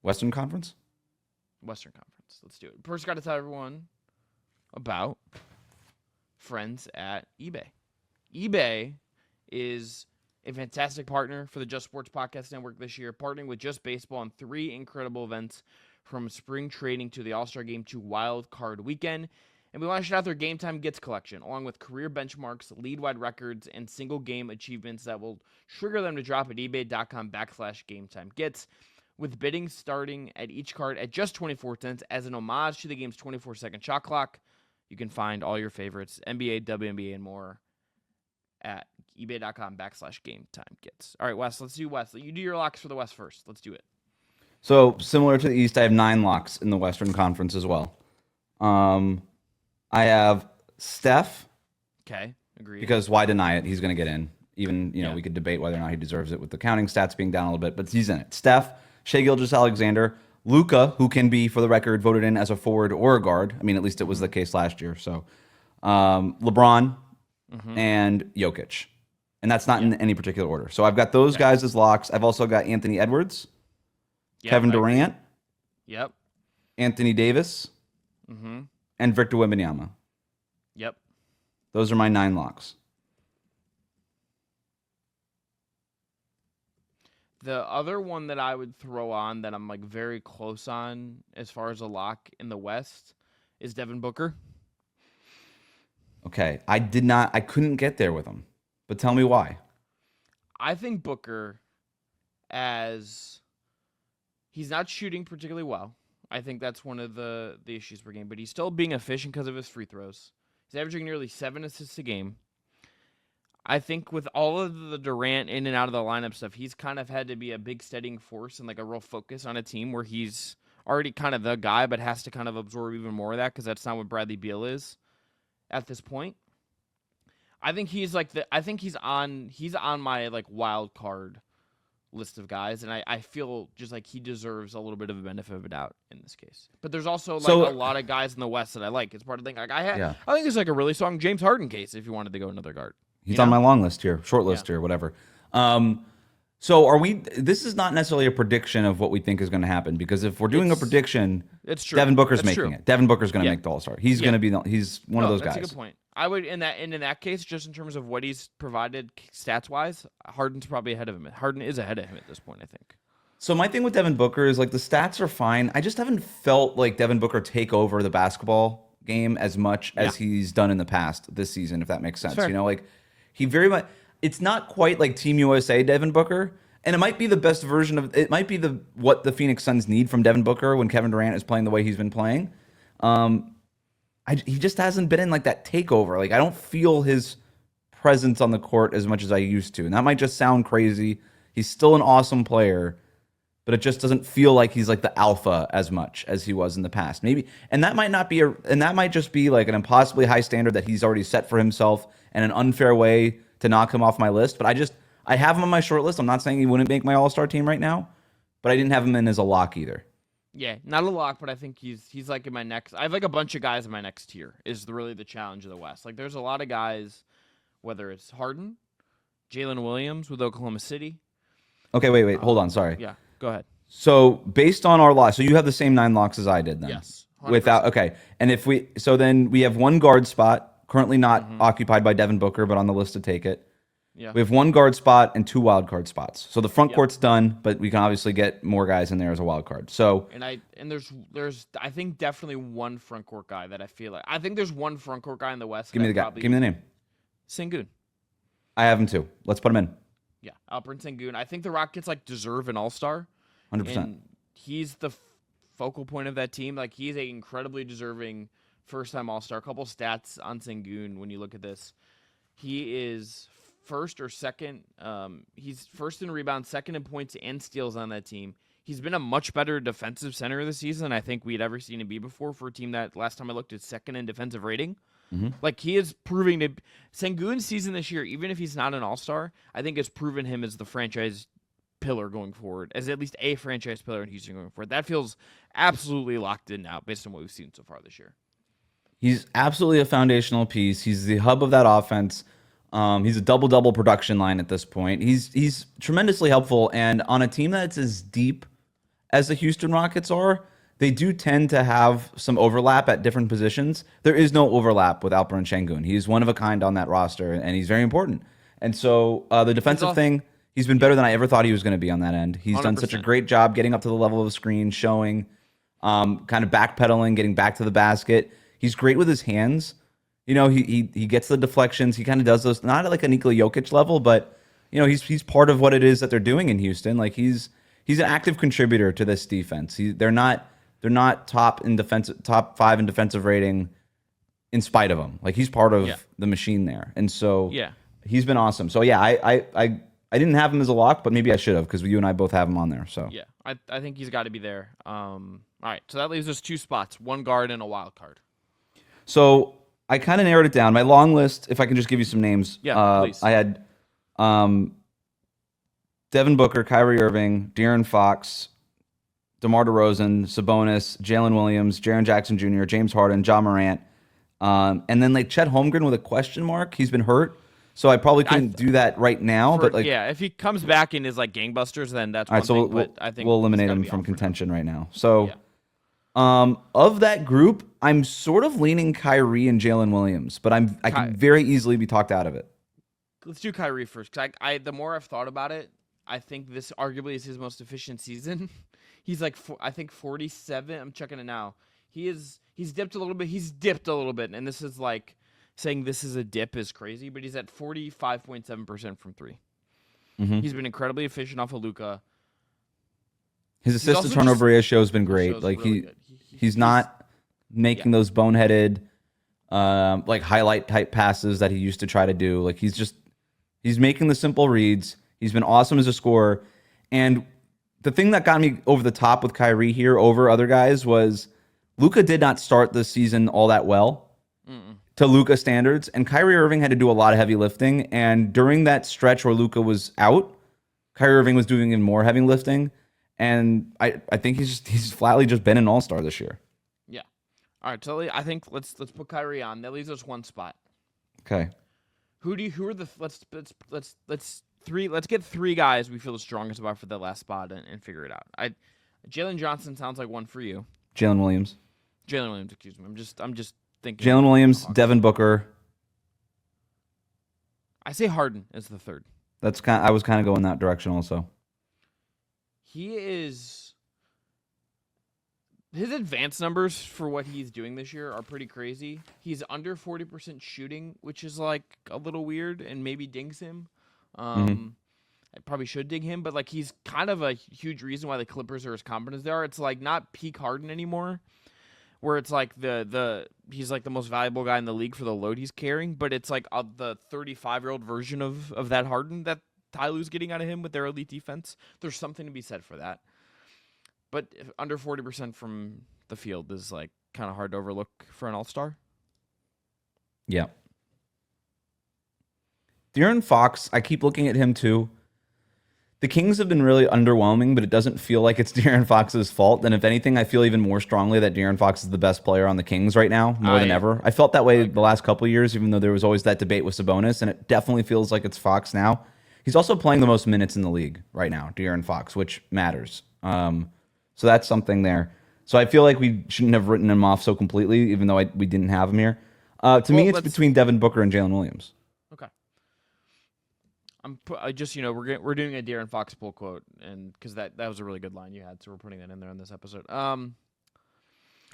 Western Conference? Western Conference. Let's do it. First, got to tell everyone about friends at eBay. eBay is a fantastic partner for the Just Sports Podcast Network this year, partnering with Just Baseball on 3 incredible events from spring training to the All-Star Game to Wild Card Weekend. And we want to shout out their Game Time Gets collection, along with career benchmarks, league-wide records, and single-game achievements that will trigger them to drop at ebay.com/GameTimeGets, with bidding starting at each card at just 24 cents as an homage to the game's 24-second shot clock. You can find all your favorites, NBA, WNBA, and more at ebay.com/GameTimeGets. All right, Wes, let's do Wes. You do your locks for the West first. Let's do it. So similar to the East, I have 9 locks in the Western Conference as well. I have Steph. Okay, agreed. Because why deny it? He's going to get in. Even, we could debate whether or not he deserves it with the counting stats being down a little bit, but he's in it. Steph, Shai Gilgeous-Alexander, Luka, who can be, for the record, voted in as a forward or a guard. I mean, at least it was the case last year. So LeBron and Jokic. And that's not in any particular order. So I've got those guys as locks. I've also got Anthony Edwards, Kevin Durant, Anthony Davis, and Victor Wembanyama. Yep. Those are my 9 locks. The other one that I would throw on that I'm like very close on as far as a lock in the West is Devin Booker. Okay. I couldn't get there with him. But tell me why. I think Booker, as he's not shooting particularly well. I think that's one of the issues per game, but he's still being efficient because of his free throws. He's averaging nearly 7 assists a game. I think with all of the Durant in and out of the lineup stuff, he's kind of had to be a big steadying force and like a real focus on a team where he's already kind of the guy, but has to kind of absorb even more of that because that's not what Bradley Beal is at this point. I think he's like he's on my like wild card list of guys, and I feel just like he deserves a little bit of a benefit of a doubt in this case. But there's also like a lot of guys in the West that I like. It's part of the thing. Like I think it's like a really strong James Harden case if you wanted to go another guard. He's on my long list here, short list here, whatever. So this is not necessarily a prediction of what we think is going to happen, because if we're doing a prediction, it's true. Devin Booker's making it. Devin Booker's going to make the All-Star. He's going to be he's one of those guys. That's a good point. I would in that case, just in terms of what he's provided stats wise, Harden's probably ahead of him. Harden is ahead of him at this point, I think. So my thing with Devin Booker is like the stats are fine. I just haven't felt like Devin Booker take over the basketball game as much as he's done in the past this season, if that makes sense. Like he very much, it's not quite like Team USA Devin Booker, and it might be the best version of it. Might be what the Phoenix Suns need from Devin Booker when Kevin Durant is playing the way he's been playing. He just hasn't been in like that takeover. Like I don't feel his presence on the court as much as I used to, and that might just sound crazy. He's still an awesome player, but it just doesn't feel like he's like the alpha as much as he was in the past. Maybe, and that might not be and that might just be like an impossibly high standard that he's already set for himself and an unfair way to knock him off my list. But I have him on my short list. I'm not saying he wouldn't make my All-Star team right now, but I didn't have him in as a lock either. Yeah, not a lock, but I think he's like in my next. I have like a bunch of guys in my next tier. Is really the challenge of the West. Like there's a lot of guys, whether it's Harden, Jalen Williams with Oklahoma City. Okay, wait, hold on. Sorry. Yeah, go ahead. So based on our locks, so you have the same 9 locks as I did then. Yes. 100%. And then we have one guard spot currently not occupied by Devin Booker, but on the list to take it. Yeah. We have one guard spot and 2 wild card spots. So the front court's done, but we can obviously get more guys in there as a wild card. So there's I think definitely one front court guy that I feel like. I think there's one front court guy in the West. Give me the guy. Give me the name. Sengun. I have him too. Let's put him in. Yeah, Alperen Sengun. I think the Rockets deserve an All-Star. 100%. And he's the focal point of that team. Like he's a incredibly deserving first-time All-Star. A couple stats on Sengun when you look at this. He is first or second. He's first in rebounds, second in points and steals on that team. He's been a much better defensive center this season than I think we'd ever seen him be before for a team that last time I looked is second in defensive rating. Like he is proving to Sengun's season this year, even if he's not an All-Star, I think it's proven him as the franchise pillar going forward, as at least a franchise pillar in Houston going forward. That feels absolutely locked in now based on what we've seen so far this year. He's absolutely a foundational piece. He's the hub of that offense. He's a double-double production line at this point. He's tremendously helpful, and on a team that's as deep as the Houston Rockets are, they do tend to have some overlap at different positions. There is no overlap with Alperen Şengün. He's one of a kind on that roster, and he's very important. And so the defensive thing, he's been better than I ever thought he was going to be on that end. He's 100%. Done such a great job getting up to the level of the screen, showing, kind of backpedaling, getting back to the basket. He's great with his hands. You know, he gets the deflections. He kind of does those, not at like a Nikola Jokic level, but you know, he's part of what it is that they're doing in Houston. Like he's an active contributor to this defense. They're not top 5 in defensive rating in spite of him. Like he's part of the machine there. And so he's been awesome. So yeah, I didn't have him as a lock, but maybe I should have because you and I both have him on there. So yeah, I think he's got to be there. All right, so that leaves us 2 spots, 1 guard and a wild card. So I kind of narrowed it down. My long list, if I can just give you some names. Yeah, please. I had Devin Booker, Kyrie Irving, De'Aaron Fox, DeMar DeRozan, Sabonis, Jalen Williams, Jaren Jackson Jr., James Harden, Ja Morant, and then like Chet Holmgren with a question mark. He's been hurt, so I probably couldn't do that right now. But like, yeah, if he comes back and is like gangbusters, then that's all right. one So thing, I think we'll eliminate him from contention right now. So, of that group, I'm sort of leaning Kyrie and Jalen Williams, but I can very easily be talked out of it. Let's do Kyrie first. Cause the more I've thought about it, I think this arguably is his most efficient season. He's like, I think 47. I'm checking it now. He's dipped a little bit. He's dipped a little bit, and this is like saying this is a dip is crazy. But he's at 45.7% from 3. Mm-hmm. He's been incredibly efficient off of Luka. His assist to turnover ratio has been great. Like really he's not making those boneheaded, like highlight type passes that he used to try to do. Like he's making the simple reads. He's been awesome as a scorer, and the thing that got me over the top with Kyrie here over other guys was Luka did not start the season all that well to Luka standards, and Kyrie Irving had to do a lot of heavy lifting. And during that stretch where Luka was out, Kyrie Irving was doing even more heavy lifting. And I think he's flatly just been an all-star this year. Yeah. All right. So I think let's put Kyrie on. That leaves us 1 spot. Okay. Who are the let's get 3 guys we feel the strongest about for the last spot and figure it out. Jalen Johnson sounds like one for you. Jalen Williams, excuse me. I'm just thinking. Jalen Williams, Devin Booker. I say Harden as the 3rd. I was kind of going that direction also. His advanced numbers for what he's doing this year are pretty crazy. He's under 40% shooting, which is like a little weird and maybe dings him. I probably should dig him, but like he's kind of a huge reason why the Clippers are as competent as they are. It's like not peak Harden anymore, where it's like he's like the most valuable guy in the league for the load he's carrying, but it's like the 35-year-old version of that Harden that Ty Lue's getting out of him with their elite defense. There's something to be said for that. But under 40% from the field is like kind of hard to overlook for an all-star. Yeah. De'Aaron Fox, I keep looking at him too. The Kings have been really underwhelming, but it doesn't feel like it's De'Aaron Fox's fault. And if anything, I feel even more strongly that De'Aaron Fox is the best player on the Kings right now, more than ever. I felt that way the last couple of years, even though there was always that debate with Sabonis, and it definitely feels like it's Fox now. He's also playing the most minutes in the league right now, De'Aaron Fox, which matters. So that's something there. So I feel like we shouldn't have written him off so completely, even though we didn't have him here. To me, it's between Devin Booker and Jalen Williams. Okay. I just we're doing a De'Aaron Fox pull quote, and because that was a really good line you had, so we're putting that in there in this episode.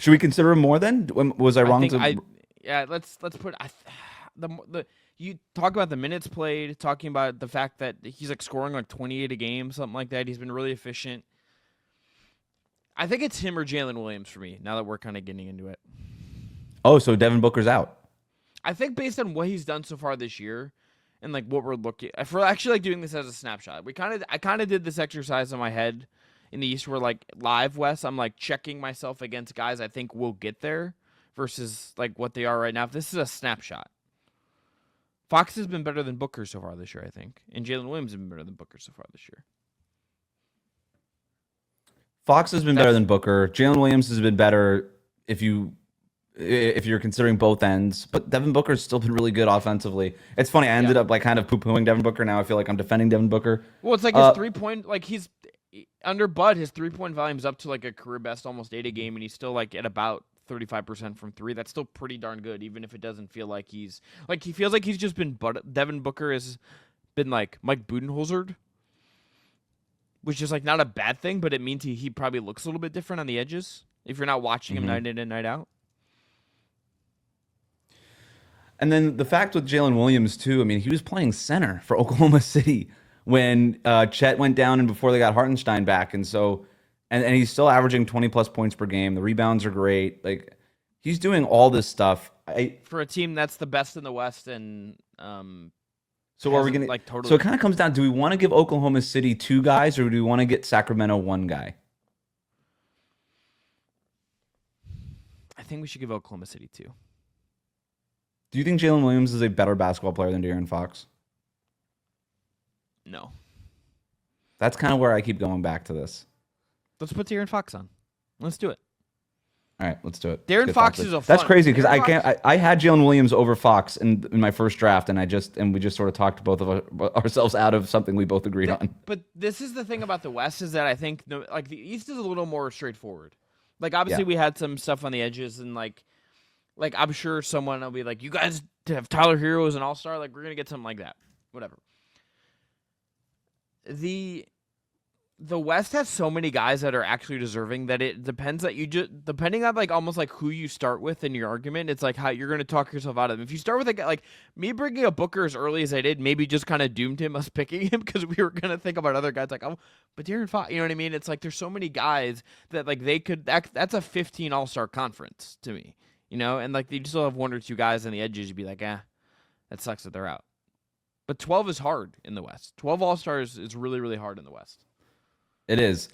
Should we consider him more then? Was I wrong? Let's put you talk about the minutes played, talking about the fact that he's like scoring like 28 a game, something like that. He's been really efficient. I think it's him or Jalen Williams for me, now that we're kind of getting into it. Oh, so Devin Booker's out. I think based on what he's done so far this year and like what we're looking at, for actually like doing this as a snapshot, I kind of did this exercise in my head in the East where like live West, I'm like checking myself against guys I think will get there versus like what they are right now. If this is a snapshot, Fox has been better than Booker so far this year, I think. And Jalen Williams has been better than Booker so far this year. Fox has been better than Booker. Jalen Williams has been better if you're considering both ends. But Devin Booker's still been really good offensively. It's funny. I ended up like kind of poo-pooing Devin Booker. Now I feel like I'm defending Devin Booker. Well, it's like his 3-point, like he's under Bud, his 3-point volume's up to like a career best, almost 8 a game, and he's still like at about 35% from three. That's still pretty darn good, even if it doesn't feel like he feels like he's just been. Devin Booker has been like Mike Budenholzered, which is like not a bad thing, but it means he probably looks a little bit different on the edges if you're not watching him night in and night out. And then the fact with Jalen Williams too, I mean, he was playing center for Oklahoma City when Chet went down and before they got Hartenstein back, and so and he's still averaging 20 plus points per game. The rebounds are great. Like he's doing all this stuff. For a team that's the best in the West, and so are we gonna like totally? So it kind of comes down: do we want to give Oklahoma City 2 guys, or do we want to get Sacramento 1 guy? I think we should give Oklahoma City 2. Do you think Jalen Williams is a better basketball player than De'Aaron Fox? No. That's kind of where I keep going back to this. Let's put De'Aaron Fox on. Let's do it. All right, let's do it. De'Aaron Fox is a fun. That's crazy because I had Jalen Williams over Fox in my first draft, and we just sort of talked both of ourselves out of something we both agreed on. But this is the thing about the West is that I think like the East is a little more straightforward. Like obviously we had some stuff on the edges, and like I'm sure someone will be like, you guys have Tyler Hero as an all-star, like we're gonna get something like that. Whatever. The West has so many guys that are actually deserving that it depends that you just depending on like almost like who you start with in your argument, it's like how you're gonna talk yourself out of them. If you start with a guy like me bringing up Booker as early as I did, maybe just kind of doomed him us picking him because we were gonna think about other guys like, oh, but De'Aaron Fox, you know what I mean? It's like there's so many guys that like they could that's a 15 all-star conference to me, you know, and like you still have 1 or 2 guys on the edges. You'd be like, that sucks that they're out. But 12 is hard in the West. 12 all-stars is really, really hard in the West. It is.